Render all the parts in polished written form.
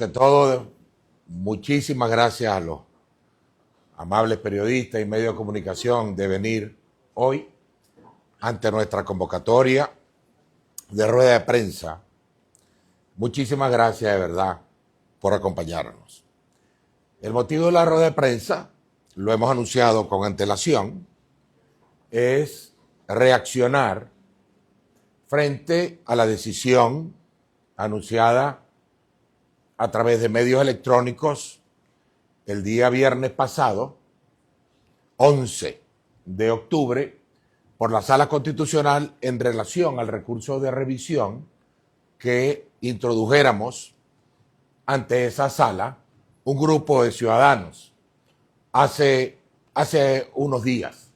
Ante todo, muchísimas gracias a los amables periodistas y medios de comunicación de venir hoy ante nuestra convocatoria de rueda de prensa. Muchísimas gracias de verdad por acompañarnos. El motivo de la rueda de prensa, lo hemos anunciado con antelación, es reaccionar frente a la decisión anunciada a través de medios electrónicos el día viernes pasado, 11 de octubre, por la Sala Constitucional en relación al recurso de revisión que introdujéramos ante esa sala un grupo de ciudadanos hace unos días,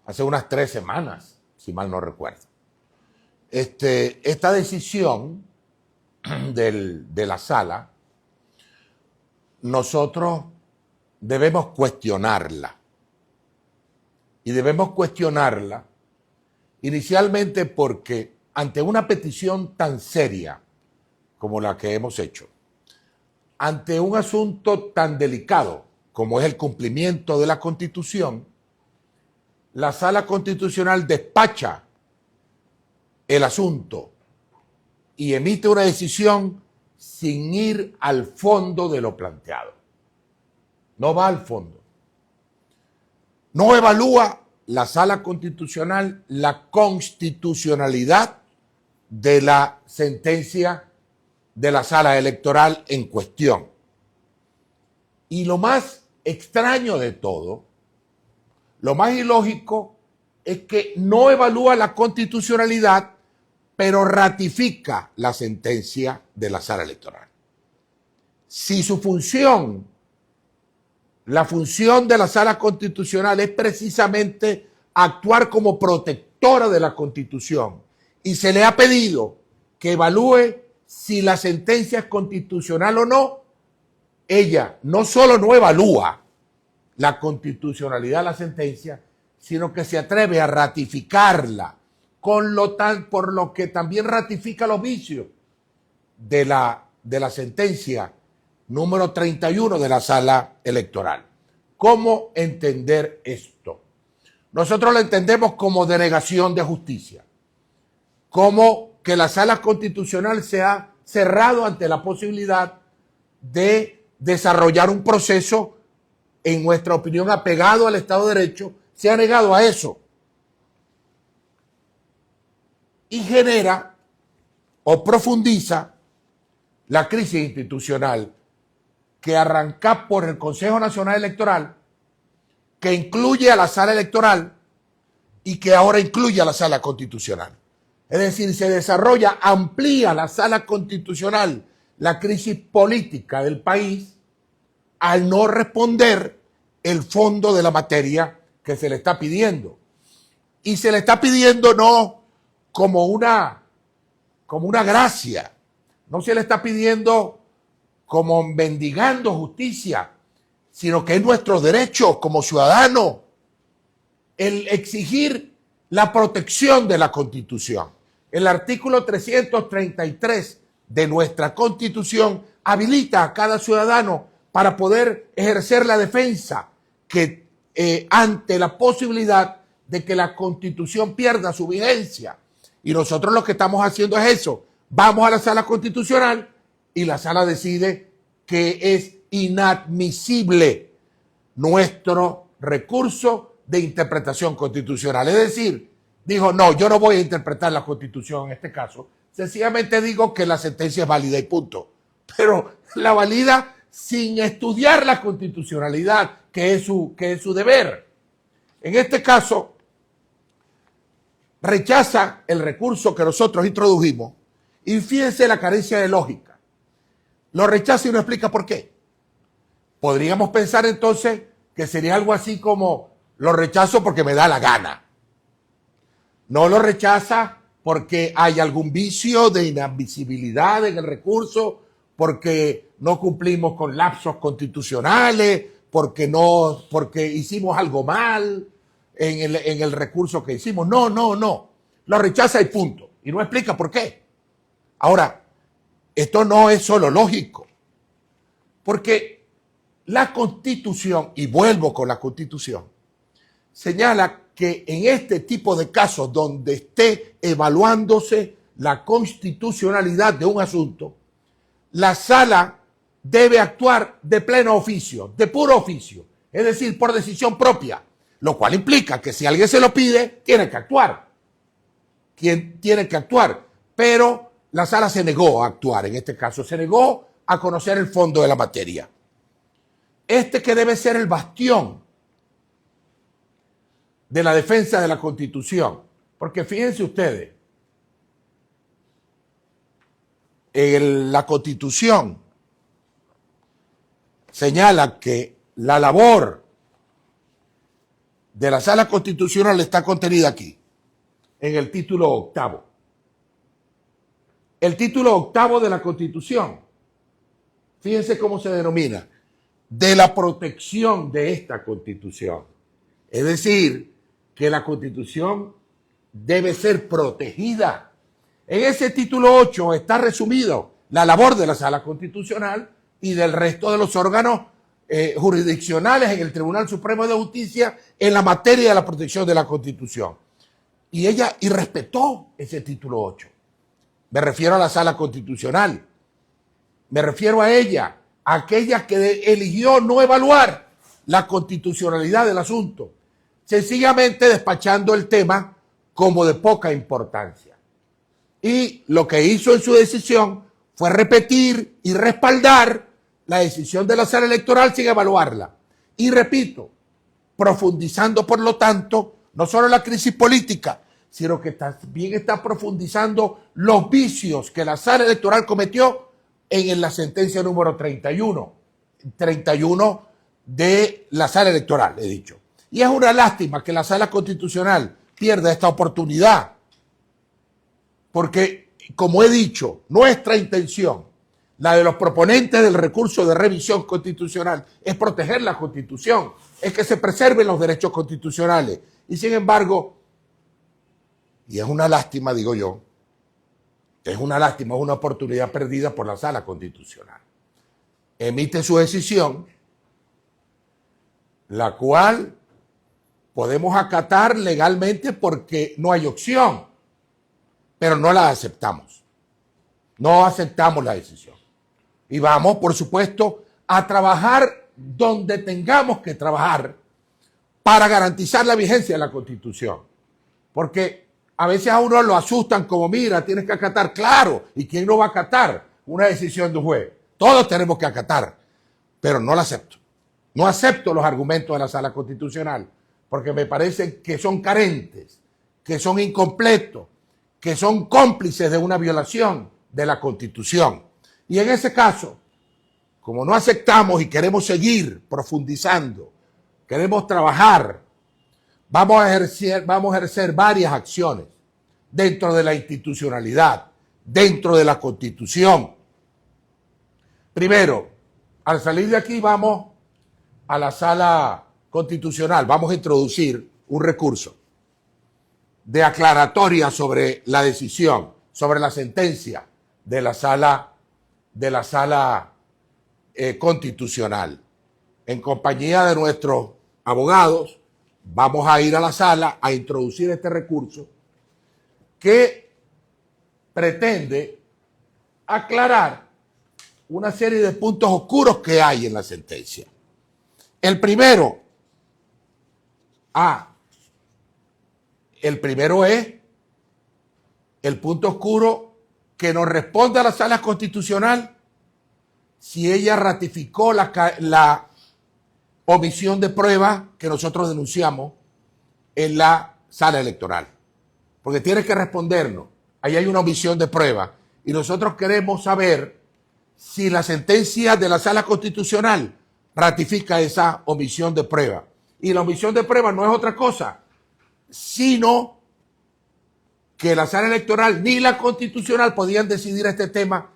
hace unas 3 semanas, si mal no recuerdo. Esta decisión de la sala, nosotros debemos cuestionarla. Y debemos cuestionarla inicialmente porque ante una petición tan seria como la que hemos hecho, ante un asunto tan delicado como es el cumplimiento de la Constitución, la Sala Constitucional despacha el asunto y emite una decisión sin ir al fondo de lo planteado. No va al fondo. No evalúa la Sala Constitucional la constitucionalidad de la sentencia de la Sala Electoral en cuestión. Y lo más extraño de todo, lo más ilógico, es que no evalúa la constitucionalidad, pero ratifica la sentencia de la Sala Electoral. Si su función, la función de la Sala Constitucional es precisamente actuar como protectora de la Constitución y se le ha pedido que evalúe si la sentencia es constitucional o no, ella no solo no evalúa la constitucionalidad de la sentencia, sino que se atreve a ratificarla, por lo que también ratifica los vicios de la sentencia número 31 de la Sala Electoral. ¿Cómo entender esto? Nosotros lo entendemos como denegación de justicia, como que la Sala Constitucional se ha cerrado ante la posibilidad de desarrollar un proceso, en nuestra opinión, apegado al Estado de Derecho, se ha negado a eso. Y genera o profundiza la crisis institucional que arranca por el Consejo Nacional Electoral, que incluye a la Sala Electoral y que ahora incluye a la Sala Constitucional. Es decir, se desarrolla, amplía la Sala Constitucional la crisis política del país al no responder el fondo de la materia que se le está pidiendo. Y se le está pidiendo no como una gracia, no se le está pidiendo como mendigando justicia, sino que es nuestro derecho como ciudadanos el exigir la protección de la Constitución. El artículo 333 de nuestra Constitución habilita a cada ciudadano para poder ejercer la defensa que ante la posibilidad de que la Constitución pierda su vigencia. Y nosotros lo que estamos haciendo es eso. Vamos a la Sala Constitucional y la Sala decide que es inadmisible nuestro recurso de interpretación constitucional. Es decir, dijo, no, yo no voy a interpretar la Constitución en este caso. Sencillamente digo que la sentencia es válida y punto. Pero la valida sin estudiar la constitucionalidad, que es su deber. En este caso, rechaza el recurso que nosotros introdujimos y fíjense la carencia de lógica. Lo rechaza y no explica por qué. Podríamos pensar entonces que sería algo así como lo rechazo porque me da la gana. No lo rechaza porque hay algún vicio de inadmisibilidad en el recurso, porque no cumplimos con lapsos constitucionales, porque hicimos algo mal en el recurso que hicimos. No. Lo rechaza y punto. Y no explica por qué. Ahora, esto no es solo lógico, porque la Constitución, y vuelvo con la Constitución, señala que en este tipo de casos donde esté evaluándose la constitucionalidad de un asunto, la sala debe actuar de pleno oficio, de puro oficio, es decir, por decisión propia, lo cual implica que si alguien se lo pide, tiene que actuar. Quien tiene que actuar, pero la sala se negó a actuar, en este caso se negó a conocer el fondo de la materia. Este que debe ser el bastión de la defensa de la Constitución, porque fíjense ustedes, la Constitución señala que la labor de la Sala Constitucional está contenida aquí, en el título 8º. El título 8º de la Constitución, fíjense cómo se denomina, de la protección de esta Constitución. Es decir, que la Constitución debe ser protegida. En ese título 8 está resumido la labor de la Sala Constitucional y del resto de los órganos jurisdiccionales en el Tribunal Supremo de Justicia en la materia de la protección de la Constitución. Y ella irrespetó ese título 8. Me refiero a la Sala Constitucional. Me refiero a ella, a aquella que eligió no evaluar la constitucionalidad del asunto, sencillamente despachando el tema como de poca importancia. Y lo que hizo en su decisión fue repetir y respaldar la decisión de la Sala Electoral sin evaluarla. Y repito, profundizando por lo tanto, no solo la crisis política, sino que también está profundizando los vicios que la Sala Electoral cometió en la sentencia número 31 de la Sala Electoral, he dicho. Y es una lástima que la Sala Constitucional pierda esta oportunidad, porque, como he dicho, nuestra intención, la de los proponentes del recurso de revisión constitucional, es proteger la Constitución, es que se preserven los derechos constitucionales. Y sin embargo, y es una lástima, digo yo, es una lástima, es una oportunidad perdida por la Sala Constitucional. Emite su decisión, la cual podemos acatar legalmente porque no hay opción, pero no la aceptamos. No aceptamos la decisión. Y vamos, por supuesto, a trabajar donde tengamos que trabajar para garantizar la vigencia de la Constitución. Porque a veces a uno lo asustan como, mira, tienes que acatar. Claro, ¿y quién no va a acatar una decisión de un juez? Todos tenemos que acatar, pero no la acepto. No acepto los argumentos de la Sala Constitucional, porque me parece que son carentes, que son incompletos, que son cómplices de una violación de la Constitución. Y en ese caso, como no aceptamos y queremos seguir profundizando, queremos trabajar, vamos a ejercer varias acciones dentro de la institucionalidad, dentro de la Constitución. Primero, al salir de aquí vamos a la Sala Constitucional, vamos a introducir un recurso de aclaratoria sobre la decisión, sobre la sentencia de la Sala Constitucional. En compañía de nuestros abogados, vamos a ir a la sala a introducir este recurso que pretende aclarar una serie de puntos oscuros que hay en la sentencia. El primero es el punto oscuro que nos responde a la Sala Constitucional si ella ratificó la omisión de prueba que nosotros denunciamos en la Sala Electoral. Porque tiene que respondernos. Ahí hay una omisión de prueba. Y nosotros queremos saber si la sentencia de la Sala Constitucional ratifica esa omisión de prueba. Y la omisión de prueba no es otra cosa, sino que la Sala Electoral ni la Constitucional podían decidir este tema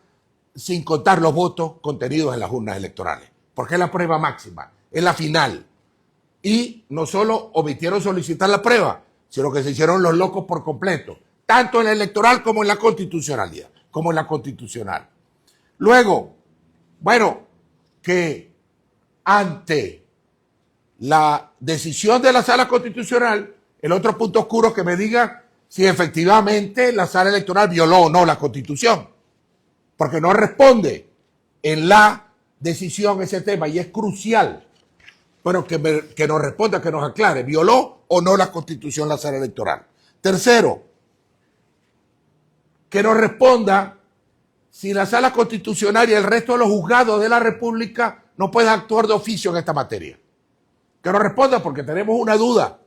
sin contar los votos contenidos en las urnas electorales. Porque es la prueba máxima, es la final. Y no solo omitieron solicitar la prueba, sino que se hicieron los locos por completo, tanto en la electoral como en la constitucionalidad, como en la constitucional. Luego, bueno, que ante la decisión de la Sala Constitucional, el otro punto oscuro que me diga si efectivamente la Sala Electoral violó o no la Constitución, porque no responde en la decisión ese tema y es crucial, pero que nos responda, que nos aclare, ¿violó o no la Constitución la Sala Electoral? Tercero, que nos responda si la Sala Constitucional y el resto de los juzgados de la República no pueden actuar de oficio en esta materia. Que nos responda, porque tenemos una duda.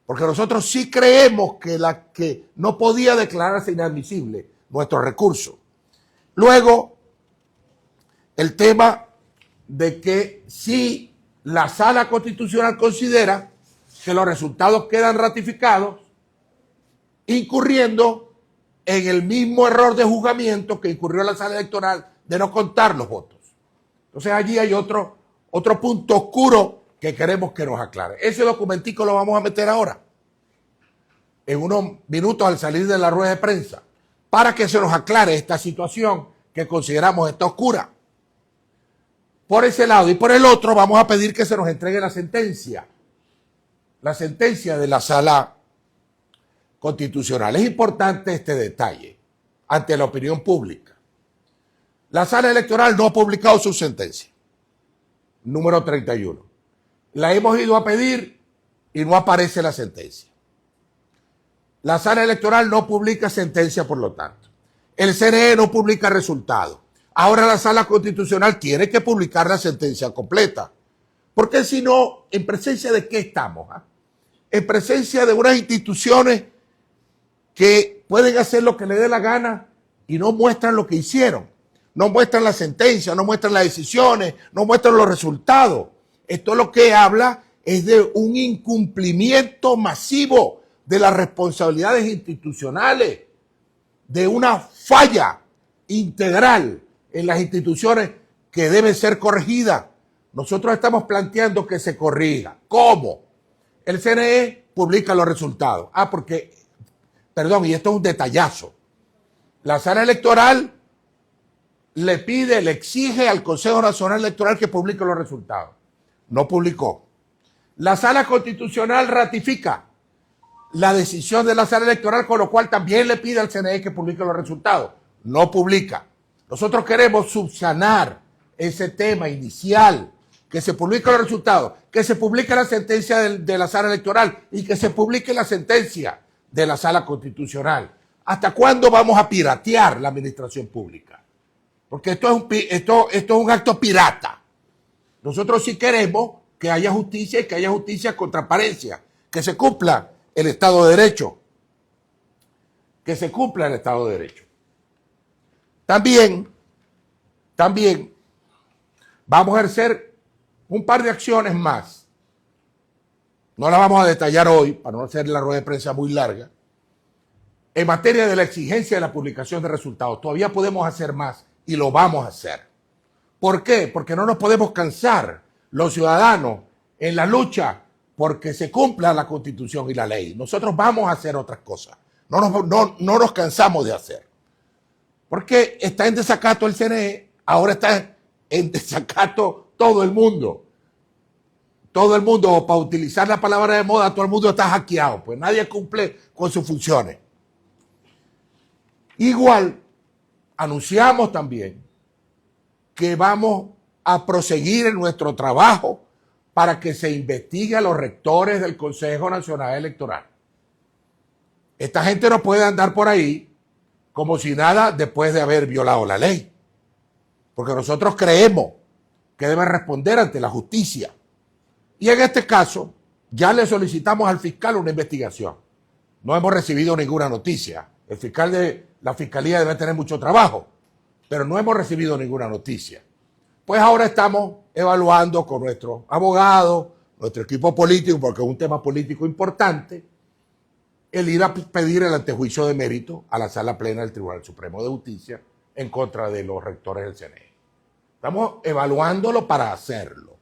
Porque nosotros sí creemos que no podía declararse inadmisible nuestro recurso. Luego, el tema de que si la Sala Constitucional considera que los resultados quedan ratificados, incurriendo en el mismo error de juzgamiento que incurrió la Sala Electoral de no contar los votos. Entonces allí hay otro punto oscuro que queremos que nos aclare. Ese documentico lo vamos a meter ahora, en unos minutos al salir de la rueda de prensa, para que se nos aclare esta situación que consideramos está oscura. Por ese lado. Y por el otro vamos a pedir que se nos entregue la sentencia de la Sala Constitucional. Es importante este detalle ante la opinión pública. La Sala Electoral no ha publicado su sentencia, número 31. La hemos ido a pedir y no aparece la sentencia. La Sala Electoral no publica sentencia, por lo tanto. El CNE no publica resultados. Ahora la Sala Constitucional tiene que publicar la sentencia completa. Porque si no, ¿en presencia de qué estamos? En presencia de unas instituciones que pueden hacer lo que les dé la gana y no muestran lo que hicieron. No muestran la sentencia, no muestran las decisiones, no muestran los resultados. Esto lo que habla es de un incumplimiento masivo de las responsabilidades institucionales, de una falla integral en las instituciones que deben ser corregidas. Nosotros estamos planteando que se corrija. ¿Cómo? El CNE publica los resultados. Y esto es un detallazo. La Sala Electoral le exige al Consejo Nacional Electoral que publique los resultados. No publicó. La Sala Constitucional ratifica la decisión de la Sala Electoral, con lo cual también le pide al CNE que publique los resultados. No publica. Nosotros queremos subsanar ese tema inicial, que se publiquen los resultados, que se publique la sentencia de la Sala Electoral y que se publique la sentencia de la Sala Constitucional. ¿Hasta cuándo vamos a piratear la administración pública? Porque esto es un acto pirata. Nosotros sí queremos que haya justicia y que haya justicia con transparencia, que se cumpla el Estado de Derecho. Que se cumpla el Estado de Derecho. También vamos a ejercer un par de acciones más. No las vamos a detallar hoy, para no hacer la rueda de prensa muy larga. En materia de la exigencia de la publicación de resultados, todavía podemos hacer más y lo vamos a hacer. ¿Por qué? Porque no nos podemos cansar los ciudadanos en la lucha porque se cumpla la Constitución y la ley. Nosotros vamos a hacer otras cosas. No nos cansamos de hacer. Porque está en desacato el CNE, ahora está en desacato todo el mundo. Todo el mundo, o para utilizar la palabra de moda, todo el mundo está hackeado, pues nadie cumple con sus funciones. Igual, anunciamos también que vamos a proseguir en nuestro trabajo para que se investigue a los rectores del Consejo Nacional Electoral. Esta gente no puede andar por ahí como si nada después de haber violado la ley. Porque nosotros creemos que deben responder ante la justicia. Y en este caso, ya le solicitamos al fiscal una investigación. No hemos recibido ninguna noticia. El fiscal de la Fiscalía debe tener mucho trabajo, pero no hemos recibido ninguna noticia. Pues ahora estamos evaluando con nuestros abogados, nuestro equipo político, porque es un tema político importante, el ir a pedir el antejuicio de mérito a la Sala Plena del Tribunal Supremo de Justicia en contra de los rectores del CNE. Estamos evaluándolo para hacerlo.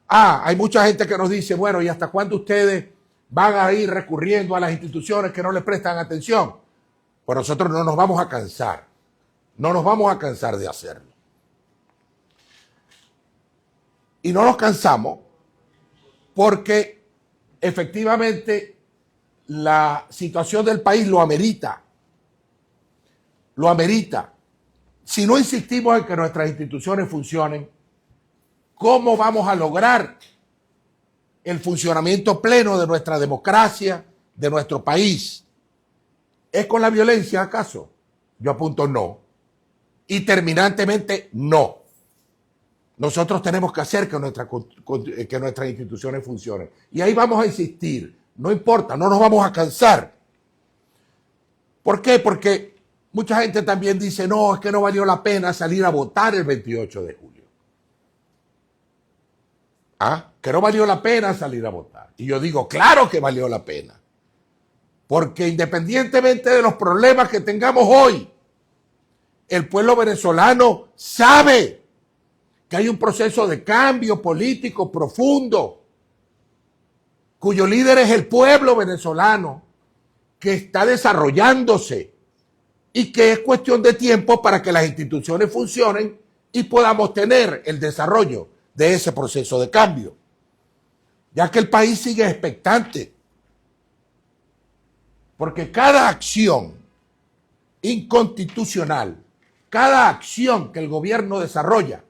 Hay mucha gente que nos dice, bueno, ¿y hasta cuándo ustedes van a ir recurriendo a las instituciones que no les prestan atención? Pues nosotros no nos vamos a cansar. No nos vamos a cansar de hacerlo. Y no nos cansamos porque efectivamente la situación del país lo amerita. Lo amerita. Si no insistimos en que nuestras instituciones funcionen, ¿cómo vamos a lograr el funcionamiento pleno de nuestra democracia, de nuestro país? ¿Es con la violencia acaso? Yo apunto no. Y terminantemente no. Nosotros tenemos que hacer que nuestras instituciones funcionen. Y ahí vamos a insistir. No importa, no nos vamos a cansar. ¿Por qué? Porque mucha gente también dice, no, es que no valió la pena salir a votar el 28 de julio. ¿Ah? Que no valió la pena salir a votar. Y yo digo, claro que valió la pena. Porque independientemente de los problemas que tengamos hoy, el pueblo venezolano sabe que hay un proceso de cambio político profundo, cuyo líder es el pueblo venezolano, que está desarrollándose y que es cuestión de tiempo para que las instituciones funcionen y podamos tener el desarrollo de ese proceso de cambio, ya que el país sigue expectante, porque cada acción inconstitucional, cada acción que el gobierno desarrolla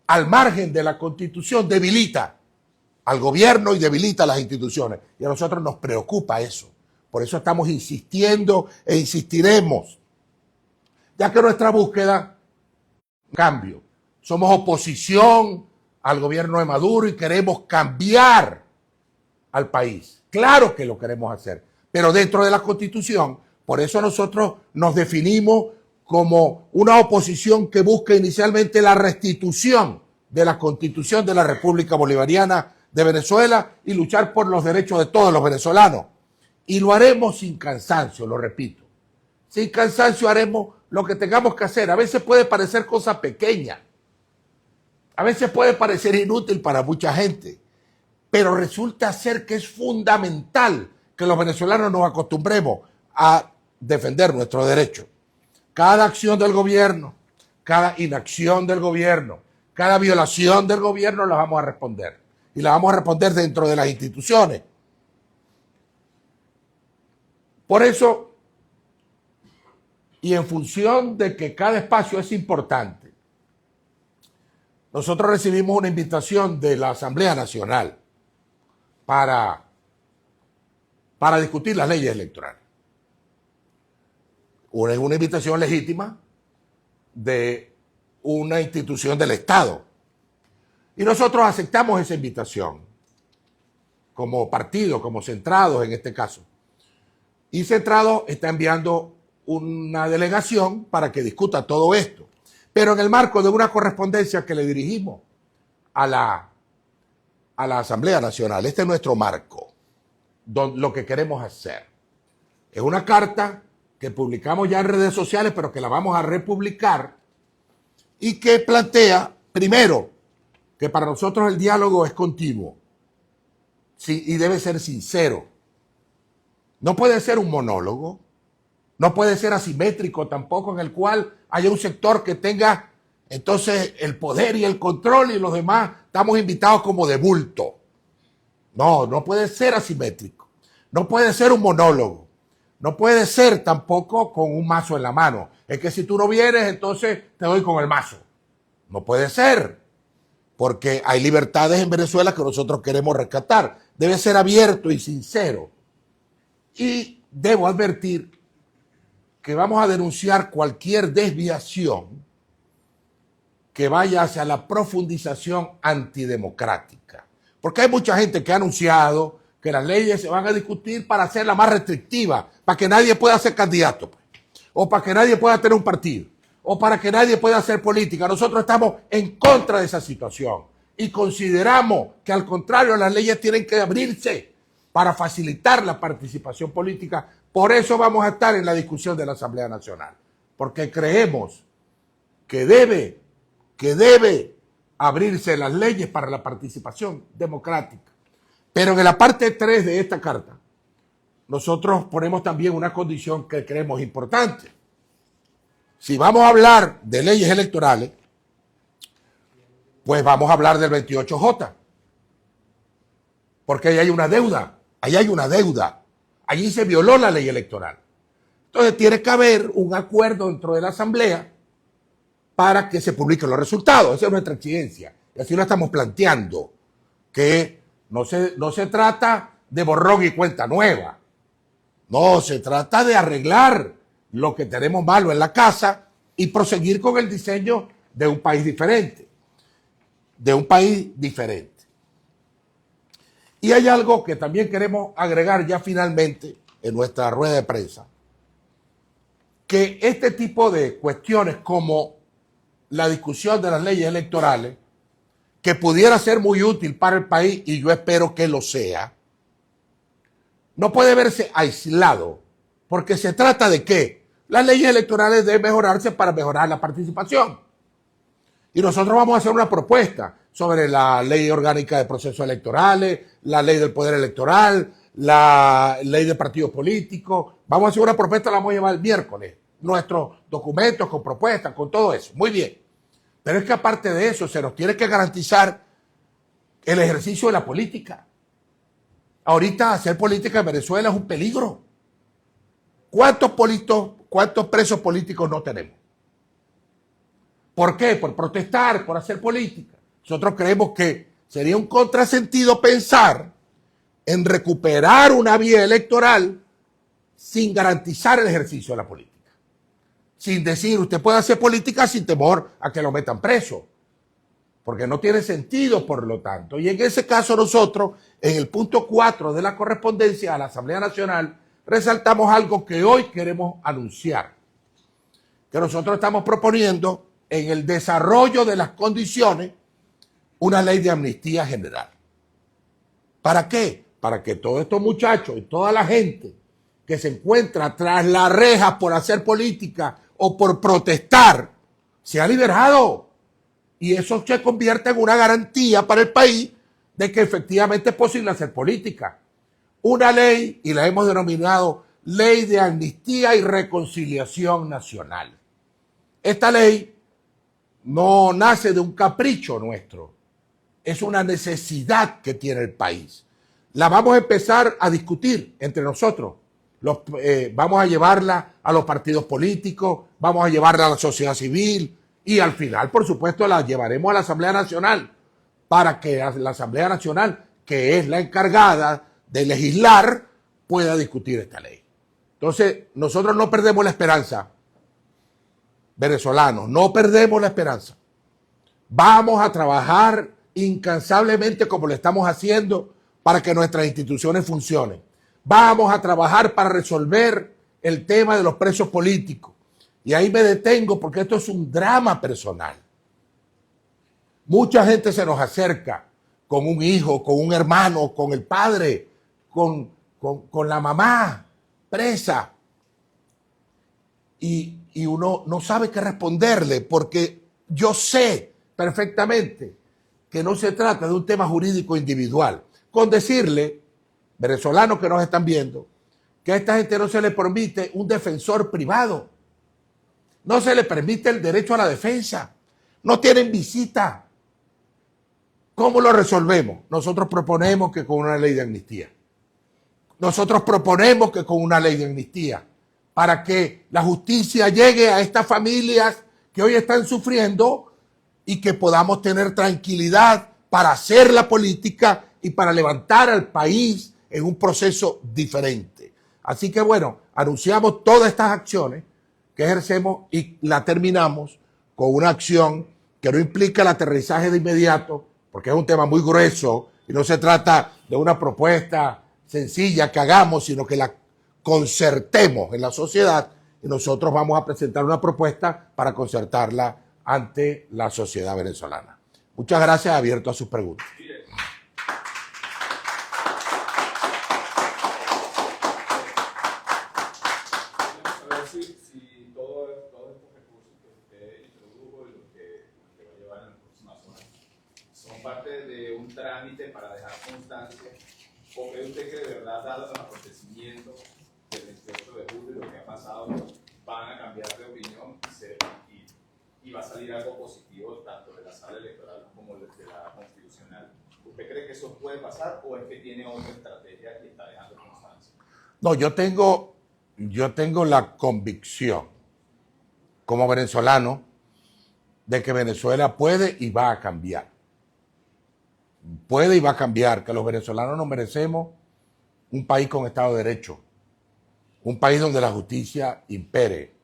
al margen de la Constitución debilita al gobierno y debilita a las instituciones. Y a nosotros nos preocupa eso. Por eso estamos insistiendo e insistiremos, ya que nuestra búsqueda cambio. Somos oposición al gobierno de Maduro y queremos cambiar al país. Claro que lo queremos hacer, pero dentro de la Constitución. Por eso nosotros nos definimos como una oposición que busca inicialmente la restitución de la Constitución de la República Bolivariana de Venezuela y luchar por los derechos de todos los venezolanos. Y lo haremos sin cansancio, lo repito. Sin cansancio haremos lo que tengamos que hacer. A veces puede parecer cosa pequeña. A veces puede parecer inútil para mucha gente. Pero resulta ser que es fundamental que los venezolanos nos acostumbremos a defender nuestros derechos. Cada acción del gobierno, cada inacción del gobierno, cada violación del gobierno la vamos a responder. Y la vamos a responder dentro de las instituciones. Por eso, y en función de que cada espacio es importante, nosotros recibimos una invitación de la Asamblea Nacional para discutir las leyes electorales. Es una invitación legítima de una institución del Estado. Y nosotros aceptamos esa invitación como partido, como Centrados en este caso. Y Centrados está enviando una delegación para que discuta todo esto, pero en el marco de una correspondencia que le dirigimos a la Asamblea Nacional. Este es nuestro marco, lo que queremos hacer. Es una carta que publicamos ya en redes sociales, pero que la vamos a republicar y que plantea, primero, que para nosotros el diálogo es continuo y debe ser sincero. No puede ser un monólogo, no puede ser asimétrico tampoco, en el cual haya un sector que tenga entonces el poder y el control y los demás estamos invitados como de bulto. No puede ser asimétrico, no puede ser un monólogo, no puede ser tampoco con un mazo en la mano. Es que si tú no vienes, entonces te doy con el mazo. No puede ser, porque hay libertades en Venezuela que nosotros queremos rescatar. Debe ser abierto y sincero. Y debo advertir que vamos a denunciar cualquier desviación que vaya hacia la profundización antidemocrática. Porque hay mucha gente que ha anunciado que las leyes se van a discutir para hacerlas más restrictivas, para que nadie pueda ser candidato, pues, o para que nadie pueda tener un partido, o para que nadie pueda hacer política. Nosotros estamos en contra de esa situación y consideramos que al contrario las leyes tienen que abrirse para facilitar la participación política. Por eso vamos a estar en la discusión de la Asamblea Nacional, porque creemos que debe abrirse las leyes para la participación democrática. Pero en la parte 3 de esta carta, nosotros ponemos también una condición que creemos importante. Si vamos a hablar de leyes electorales, pues vamos a hablar del 28J. Porque ahí hay una deuda, allí se violó la ley electoral. Entonces tiene que haber un acuerdo dentro de la Asamblea para que se publiquen los resultados. Esa es nuestra exigencia. Y así lo estamos planteando, que no se trata de borrón y cuenta nueva. No, se trata de arreglar lo que tenemos malo en la casa y proseguir con el diseño de un país diferente. Y hay algo que también queremos agregar ya finalmente en nuestra rueda de prensa, que este tipo de cuestiones como la discusión de las leyes electorales, que pudiera ser muy útil para el país, y yo espero que lo sea, no puede verse aislado, porque se trata de que las leyes electorales deben mejorarse para mejorar la participación. Y nosotros vamos a hacer una propuesta sobre la ley orgánica de procesos electorales, la ley del poder electoral, la ley de partidos políticos. Vamos a hacer una propuesta, la vamos a llevar el miércoles. Nuestros documentos con propuestas, con todo eso. Muy bien. Pero es que aparte de eso, se nos tiene que garantizar el ejercicio de la política. Ahorita hacer política en Venezuela es un peligro. ¿Cuántos presos políticos no tenemos? ¿Por qué? Por protestar, por hacer política. Nosotros creemos que sería un contrasentido pensar en recuperar una vía electoral sin garantizar el ejercicio de la política. Sin decir, usted puede hacer política sin temor a que lo metan preso. Porque no tiene sentido, por lo tanto. Y en ese caso nosotros, en el punto 4 de la correspondencia a la Asamblea Nacional, resaltamos algo que hoy queremos anunciar. Que nosotros estamos proponiendo en el desarrollo de las condiciones una ley de amnistía general. ¿Para qué? Para que todos estos muchachos y toda la gente que se encuentra tras las rejas por hacer política o por protestar sea liberado. Y eso se convierte en una garantía para el país de que efectivamente es posible hacer política. Una ley, y la hemos denominado Ley de Amnistía y Reconciliación Nacional. Esta ley no nace de un capricho nuestro, es una necesidad que tiene el país. La vamos a empezar a discutir entre nosotros. Vamos a llevarla a los partidos políticos, vamos a llevarla a la sociedad civil y al final, por supuesto, la llevaremos a la Asamblea Nacional para que la Asamblea Nacional, que es la encargada de legislar, pueda discutir esta ley. Entonces, nosotros no perdemos la esperanza, venezolanos, no perdemos la esperanza. Vamos a trabajar incansablemente como lo estamos haciendo para que nuestras instituciones funcionen. Vamos a trabajar para resolver el tema de los presos políticos. Y ahí me detengo porque esto es un drama personal. Mucha gente se nos acerca con un hijo, con un hermano, con el padre, con la mamá presa. Y uno no sabe qué responderle porque yo sé perfectamente que no se trata de un tema jurídico individual. Con decirle, venezolanos que nos están viendo, que a esta gente no se le permite un defensor privado. No se le permite el derecho a la defensa. No tienen visita. ¿Cómo lo resolvemos? Nosotros proponemos que con una ley de amnistía. Nosotros proponemos que con una ley de amnistía, para que la justicia llegue a estas familias que hoy están sufriendo y que podamos tener tranquilidad para hacer la política y para levantar al país en un proceso diferente. Así que bueno, anunciamos todas estas acciones que ejercemos y la terminamos con una acción que no implica el aterrizaje de inmediato, porque es un tema muy grueso y no se trata de una propuesta sencilla que hagamos, sino que la concertemos en la sociedad y nosotros vamos a presentar una propuesta para concertarla ante la sociedad venezolana. Muchas gracias, abierto a sus preguntas. Si todos estos recursos que usted introdujo y los que va a llevar en las próximas horas son parte de un trámite para dejar constancia, ¿o cree usted que de verdad, dado los acontecimientos del 28 de julio y lo que ha pasado, van a cambiar de opinión balance y va a salir algo positivo tanto de la sala electoral como de la constitucional. ¿Usted cree que eso puede pasar o es que tiene otra estrategia y está dejando constancia? No, yo tengo la convicción como venezolano de que Venezuela puede y va a cambiar. Puede y va a cambiar, que los venezolanos nos merecemos un país con Estado de Derecho, un país donde la justicia impere,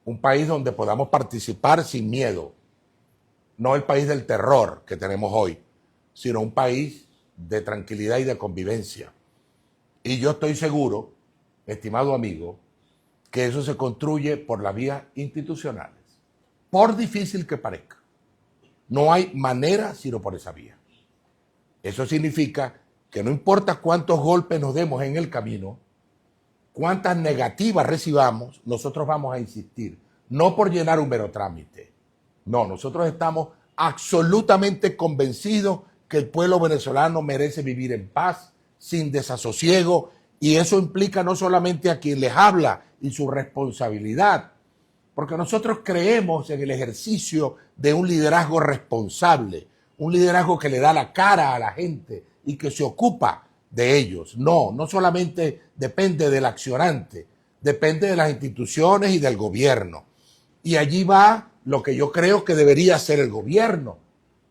un país donde podamos participar sin miedo, no el país del terror que tenemos hoy, sino un país de tranquilidad y de convivencia. Y yo estoy seguro, estimado amigo, que eso se construye por las vías institucionales, por difícil que parezca. No hay manera sino por esa vía. Eso significa que no importa cuántos golpes nos demos en el camino, cuántas negativas recibamos, nosotros vamos a insistir, no por llenar un mero trámite. No, nosotros estamos absolutamente convencidos que el pueblo venezolano merece vivir en paz, sin desasosiego, y eso implica no solamente a quien les habla y su responsabilidad, porque nosotros creemos en el ejercicio de un liderazgo responsable, un liderazgo que le da la cara a la gente y que se ocupa de ellos. No solamente depende del accionante, depende de las instituciones y del gobierno. Y allí va lo que yo creo que debería hacer el gobierno.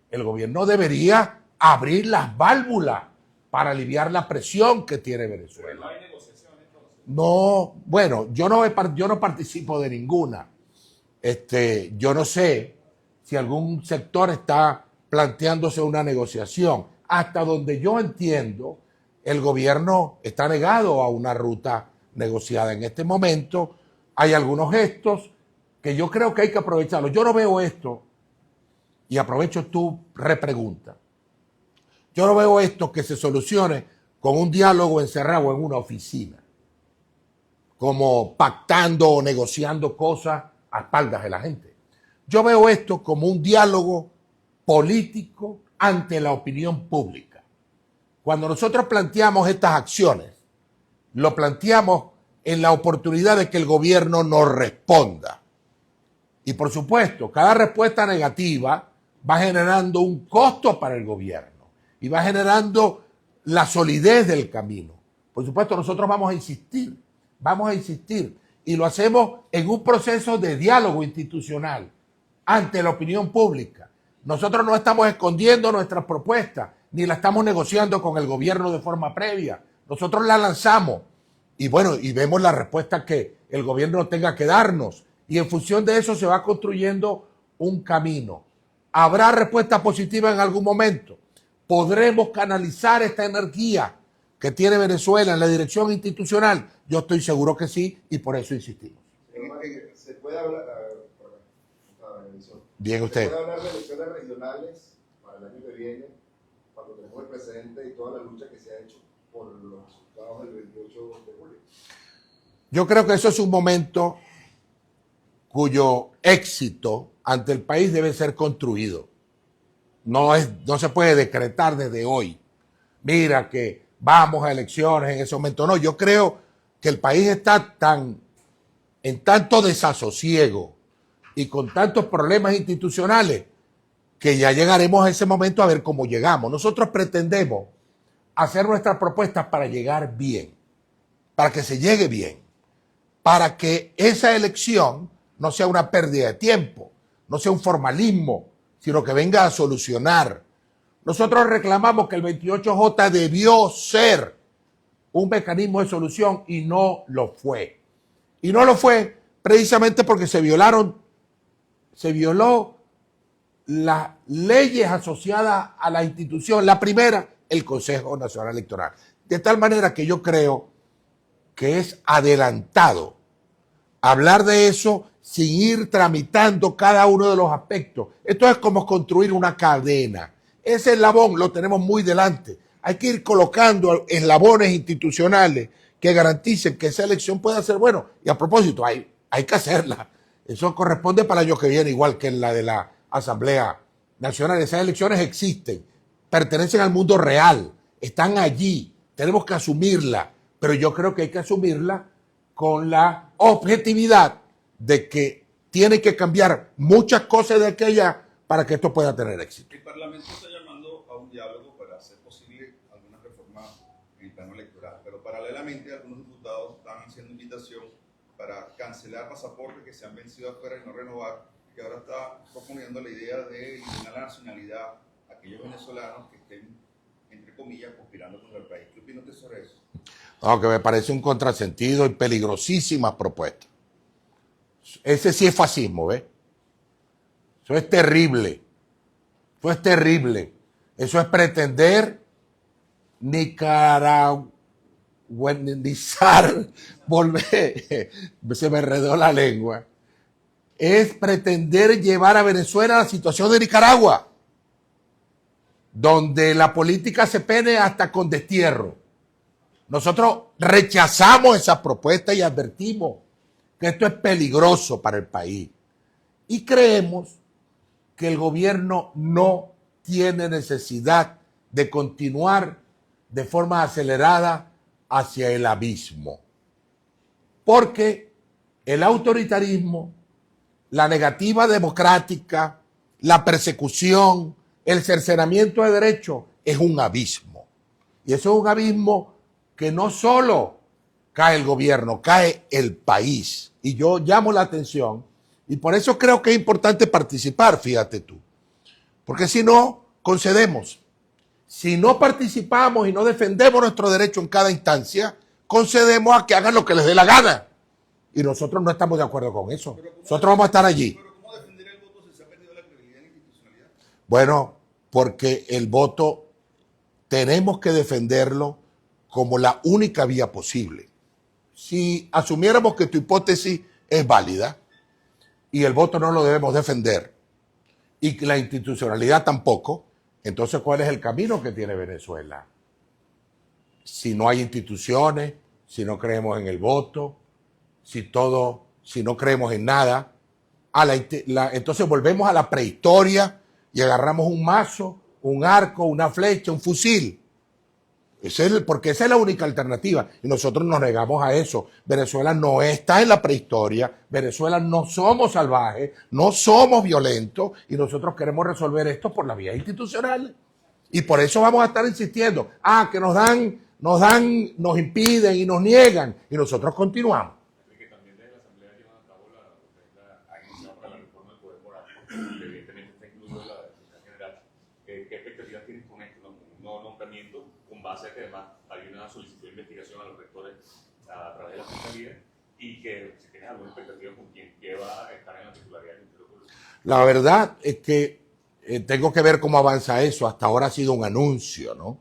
El gobierno debería abrir las válvulas para aliviar la presión que tiene Venezuela. Pero no hay negociación entonces. No, bueno, yo no participo de ninguna. Yo no sé si algún sector está planteándose una negociación. Hasta donde yo entiendo, el gobierno está negado a una ruta negociada. En este momento hay algunos gestos que yo creo que hay que aprovecharlos. Yo no veo esto, y aprovecho tu repregunta, yo no veo esto que se solucione con un diálogo encerrado en una oficina, como pactando o negociando cosas a espaldas de la gente. Yo veo esto como un diálogo político ante la opinión pública. Cuando nosotros planteamos estas acciones, lo planteamos en la oportunidad de que el gobierno nos responda. Y por supuesto, cada respuesta negativa va generando un costo para el gobierno y va generando la solidez del camino. Por supuesto, nosotros vamos a insistir y lo hacemos en un proceso de diálogo institucional ante la opinión pública. Nosotros no estamos escondiendo nuestras propuestas ni la estamos negociando con el gobierno de forma previa. Nosotros la lanzamos y bueno, y vemos la respuesta que el gobierno tenga que darnos. Y en función de eso se va construyendo un camino. ¿Habrá respuesta positiva en algún momento? ¿Podremos canalizar esta energía que tiene Venezuela en la dirección institucional? Yo estoy seguro que sí y por eso insistimos. Se puede hablar, Bien usted. Se puede hablar de elecciones regionales para el año que viene, cuando tenemos el precedente y toda la lucha que se ha hecho por los resultados del 28 de julio. Yo creo que eso es un momento cuyo éxito ante el país debe ser construido. No se puede decretar desde hoy. Mira que vamos a elecciones en ese momento. No, yo creo que el país está en tanto desasosiego y con tantos problemas institucionales que ya llegaremos a ese momento a ver cómo llegamos. Nosotros pretendemos hacer nuestras propuestas para llegar bien, para que se llegue bien, para que esa elección no sea una pérdida de tiempo, no sea un formalismo, sino que venga a solucionar. Nosotros reclamamos que el 28J debió ser un mecanismo de solución y no lo fue. Y no lo fue precisamente porque se violó las leyes asociadas a la institución. La primera, el Consejo Nacional Electoral. De tal manera que yo creo que es adelantado hablar de eso sin ir tramitando cada uno de los aspectos. Esto es como construir una cadena. Ese eslabón lo tenemos muy delante. Hay que ir colocando eslabones institucionales que garanticen que esa elección pueda ser buena. Y a propósito, hay que hacerla. Eso corresponde para el año que viene, igual que en la de la Asamblea Nacional. Esas elecciones existen, pertenecen al mundo real, están allí, tenemos que asumirla. Pero yo creo que hay que asumirla con la objetividad de que tiene que cambiar muchas cosas de aquella para que esto pueda tener éxito. El Parlamento está llamando a un diálogo para hacer posible algunas reformas en el plano electoral, pero paralelamente algunos diputados están haciendo invitación para cancelar pasaportes que se han vencido afuera y no renovar, que ahora está proponiendo la idea de eliminar la nacionalidad a aquellos venezolanos que estén, entre comillas, conspirando contra el país. ¿Qué opina usted sobre eso? No, que me parece un contrasentido y peligrosísima propuesta. Ese sí es fascismo, ¿ves? Eso es terrible. Eso es terrible. Eso es pretender nicaragüenizar, volver, se me enredó la lengua. Es pretender llevar a Venezuela a la situación de Nicaragua, donde la política se pene hasta con destierro. Nosotros rechazamos esa propuesta y advertimos que esto es peligroso para el país. Y creemos que el gobierno no tiene necesidad de continuar de forma acelerada hacia el abismo. Porque el autoritarismo, la negativa democrática, la persecución, el cercenamiento de derechos es un abismo. Y eso es un abismo que no solo cae el gobierno, cae el país. Y yo llamo la atención, y por eso creo que es importante participar, fíjate tú. Porque si no, concedemos. Si no participamos y no defendemos nuestro derecho en cada instancia, concedemos a que hagan lo que les dé la gana. Y nosotros no estamos de acuerdo con eso. Nosotros vamos a estar allí. Pero ¿cómo defender el voto si se ha perdido la credibilidad en la institucionalidad? Bueno, porque el voto tenemos que defenderlo como la única vía posible. Si asumiéramos que tu hipótesis es válida y el voto no lo debemos defender y que la institucionalidad tampoco, entonces ¿cuál es el camino que tiene Venezuela? Si no hay instituciones, si no creemos en el voto, si no creemos en nada, entonces volvemos a la prehistoria y agarramos un mazo, un arco, una flecha, un fusil. Porque esa es la única alternativa y nosotros nos negamos a eso. Venezuela no está en la prehistoria, Venezuela no somos salvajes, no somos violentos y nosotros queremos resolver esto por la vía institucional. Y por eso vamos a estar insistiendo. Que nos impiden y nos niegan y nosotros continuamos. Que también desde la Asamblea llevan a cabo la protesta ha iniciado para la reforma del poder moral, que evidentemente está incluso en la Fiscalía General. ¿Qué expectativas tienes con esto? Un nuevo nombramiento con base a que además hay una solicitud de investigación a los rectores a través de la Fiscalía y que si tienes alguna expectativa con quién va a estar en la titularidad del Ministerio Público. La verdad es que tengo que ver cómo avanza eso. Hasta ahora ha sido un anuncio, ¿no?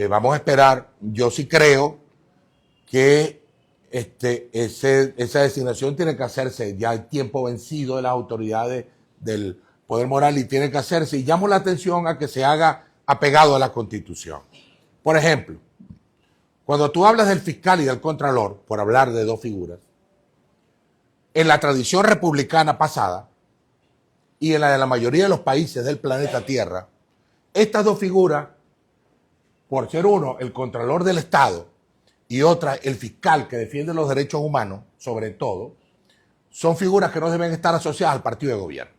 Vamos a esperar. Yo sí creo que esa designación tiene que hacerse. Ya el tiempo vencido de las autoridades del poder moral y tiene que hacerse. Y llamo la atención a que se haga apegado a la Constitución. Por ejemplo, cuando tú hablas del fiscal y del contralor, por hablar de dos figuras, en la tradición republicana pasada y en la de la mayoría de los países del planeta Tierra, estas dos figuras, por ser uno el contralor del Estado y otra el fiscal que defiende los derechos humanos, sobre todo, son figuras que no deben estar asociadas al partido de gobierno.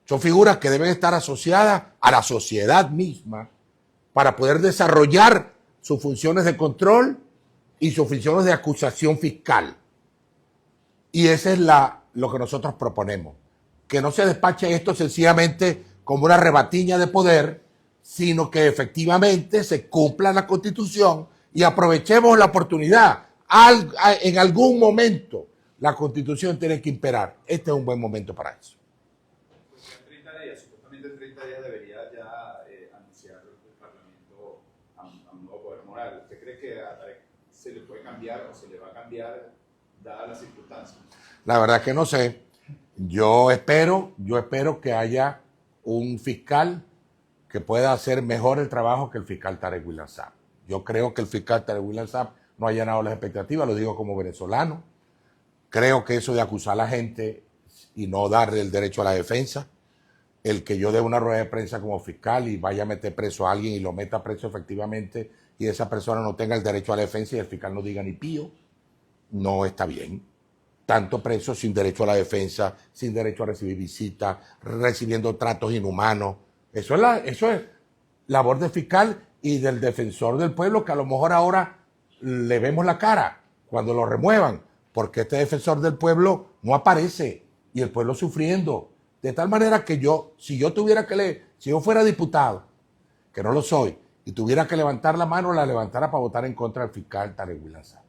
Son figuras que deben estar asociadas a la sociedad misma para poder desarrollar sus funciones de control y sus funciones de acusación fiscal. Y ese es lo que nosotros proponemos. Que no se despache esto sencillamente como una rebatiña de poder, sino que efectivamente se cumpla la Constitución y aprovechemos la oportunidad. En algún momento la Constitución tiene que imperar. Este es un buen momento para eso. Pues en 30 días, supuestamente en 30 días debería ya anunciar el Parlamento a un nuevo poder moral. ¿Usted cree que a Tarek se le puede cambiar o se le va a cambiar dadas las circunstancias? La verdad es que no sé. Yo espero que haya un fiscal que pueda hacer mejor el trabajo que el fiscal Tarek William Saab. Yo creo que el fiscal Tarek William Saab no ha llenado las expectativas, lo digo como venezolano. Creo que eso de acusar a la gente y no darle el derecho a la defensa, el que yo dé una rueda de prensa como fiscal y vaya a meter preso a alguien y lo meta preso efectivamente y esa persona no tenga el derecho a la defensa y el fiscal no diga ni pío, no está bien. tanto preso sin derecho a la defensa, sin derecho a recibir visitas, recibiendo tratos inhumanos. Eso es labor del fiscal y del defensor del pueblo, que a lo mejor ahora le vemos la cara cuando lo remuevan, porque este defensor del pueblo no aparece y el pueblo sufriendo. De tal manera que si yo fuera diputado, que no lo soy, y tuviera que levantar la mano, la levantara para votar en contra del fiscal Tarek William Saab.